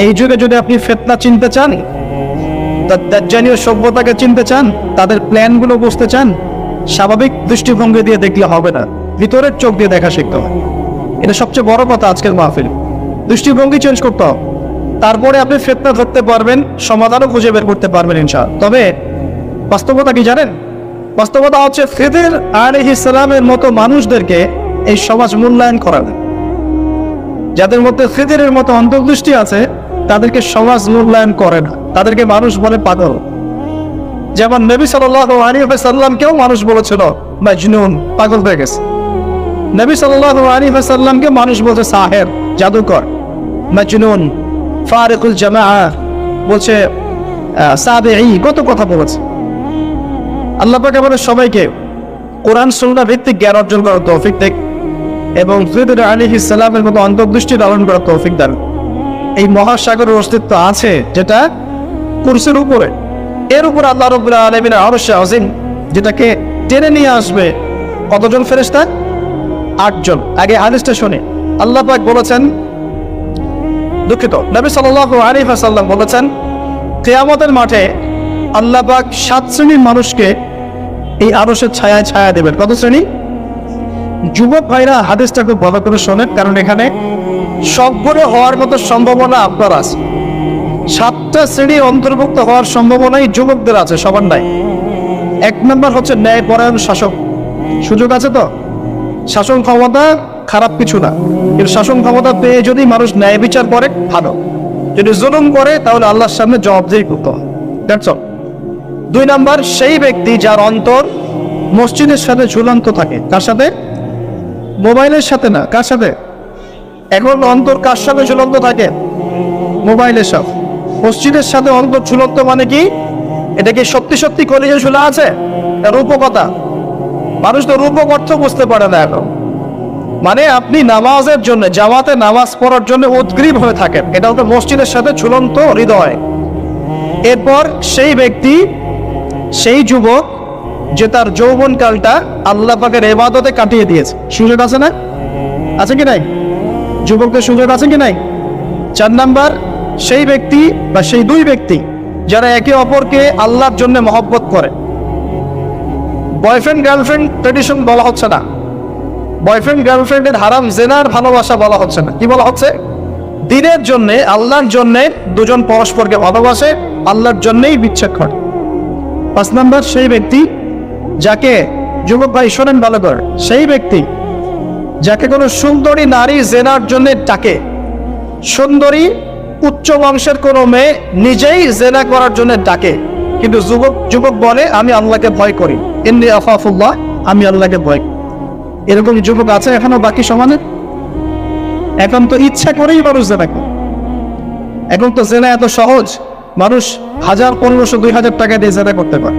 এই যুগে যদি আপনি ফিতনা চিনতে চান, দাজ্জালীয় সভ্যতাকে চিনতে চান, তাদের প্ল্যানগুলো বুঝতে চান, স্বাভাবিক দৃষ্টিভঙ্গি দিয়ে দেখলে হবে না, ভিতরের চোখ দিয়ে দেখা শিখতে হবে। এটা সবচেয়ে বড় কথা আজকের মাহফিল। দৃষ্টিভঙ্গি চেঞ্জ করতে হবে, তারপরে আপনি ফিতনা ধরতে পারবেন, সমাধানও খুঁজে বের করতে পারবেন ইনশাআল্লাহ। তবে বাস্তবতা কি জানেন? বাস্তবতা হচ্ছে খিদির আলাইহিস সালামের মতো মানুষদেরকে এই সমাজ মূল্যায়ন করে না। যাদের মধ্যে খিদিরের মতো অন্তর্দৃষ্টি আছে তাদেরকে সমাজ মূল্যায়ন করে না, তাদেরকে মানুষ বলে পাগল। যেমন নবী সাল্লাল্লাহু আলাইহি ওয়াসাল্লামকেও মানুষ বলেছিল মাজনুন, পাগল হয়ে গেছে। নবী সাল্লাল্লাহু আলাইহি ওয়াসাল্লামকে মানুষ বলছে সাহের, জাদুকর, মাজনুন, ফারিকুল জামাআ, বলছে সাবিঈ, কত কথা বলেছে। আল্লাহ পাক আমাদের সবাইকে কোরআন সুন্নাহ ভিত্তিক জ্ঞান অর্জন করার তৌফিক দেন এবং খিদির আলাইহিস সালামের মতো অন্তর্দৃষ্টি ধারণ করার তৌফিক দেন। এই মহাসাগরের অস্তিত্ব আছে যেটা কুরসির উপরে, এর উপর আল্লাহ রাব্বুল আলামিনের আরশ আযীম, যেটাকে টেনে নিয়ে আসবে কতজন ফেরেশতা? 8 জন। আগে হাদিসটা শুনে আল্লাহ পাক বলেছেন, দুঃখিত, নবী সাল্লাল্লাহু আলাইহি ওয়াসাল্লাম বলেছেন, কিয়ামতের মাঠে আল্লাহ পাক 7 শ্রেণীর মানুষকে এই আরশের ছায়ায় ছায়া দেবেন। কত শ্রেণী? যুবক ভাইরা হাদিসটা খুব ভালো করে শোনেন, কারণ এখানে সবগুলো হওয়ার মতো সম্ভাবনা আপনার আছে। 7টা শ্রেণীর অন্তর্ভুক্ত হওয়ার সম্ভাবনাই যুবকদের আছে, সবার নাই। 1 নম্বর হচ্ছে ন্যায়পরায়ণ শাসক। সুযোগ আছে তো? শাসন ক্ষমতা খারাপ কিছু না, কিন্তু শাসন ক্ষমতা পেয়ে যদি মানুষ ন্যায় বিচার করে ভালো, যদি জুলুম করে তাহলে আল্লাহর সামনে জবাবদিহি করতে হয়। That's all. 2 নম্বর সেই ব্যক্তি যার অন্তর মসজিদের সাথে ঝুলন্ত থাকে। কার সাথে? মোবাইলের সাথে না। কার সাথে? এখন অন্তর কার সাথে ঝুলন্ত থাকে? মোবাইলের সাথে। মসজিদের সাথে অন্তর ঝুলন্ত মানে কি? এটা কি সত্যি সত্যি কলিজে ঝুলা আছে? রূপকথা। মানুষ তো রূপক অর্থ বুঝতে পারে না এখন। মানে আপনি নামাজের জন্য, জামাতে নামাজ পড়ার জন্য উদ্গ্রীব হয়ে থাকেন, এটা হলো মসজিদের সাথে ঝুলন্ত হৃদয়। এরপর সেই ব্যক্তি, সেই যুবক যে তার যৌবনকালটা আল্লাহ পাকের ইবাদতে কাটিয়ে দিয়েছে। সুযোগ আছে না? আছে কি নাই? যুবকদের সুযোগ আছে কি নাই? 4 নাম্বার সেই ব্যক্তি বা সেই 2 ব্যক্তি যারা একে অপরকে আল্লাহর জন্য মহব্বত করে। বয়ফ্রেন্ড গার্লফ্রেন্ড ট্রেডিশন বলা হচ্ছে না, বয়ফ্রেন্ড গার্লফ্রেন্ডের হারাম জেনার ভালোবাসা বলা হচ্ছে না। কি বলা হচ্ছে? দিনের জন্যে, আল্লাহর জন্যে দুজন পরস্পরকে ভালোবাসে, আল্লাহর জন্যেই বিচ্ছেদ ঘটে। 5 নাম্বার সেই ব্যক্তি যাকে, যুবক ভাই শোনেন ভালো করে, সেই ব্যক্তি যাকে কোনো সুন্দরী নারী জেনার জন্য ডাকে। সুন্দরী উচ্চ বংশের কোনো মেয়ে নিজেই জেনা করার জন্য ডাকে, কিন্তু যুবক বলে আমি আল্লাহকে ভয় করি, ইন্নী আখাফুল্লাহ, আমি আল্লাহকে ভয় করি। এরকম যুবক আছে এখনো বাকি সমাজে? এখন তো ইচ্ছা করেই মানুষ জেনা করে। এখন তো জেনা এত সহজ, মানুষ 1000, 1500, 2000 টাকা দিয়ে জেনা করতে পারে।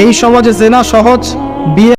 এই সমাজে জেনা সহজ, বিয়ে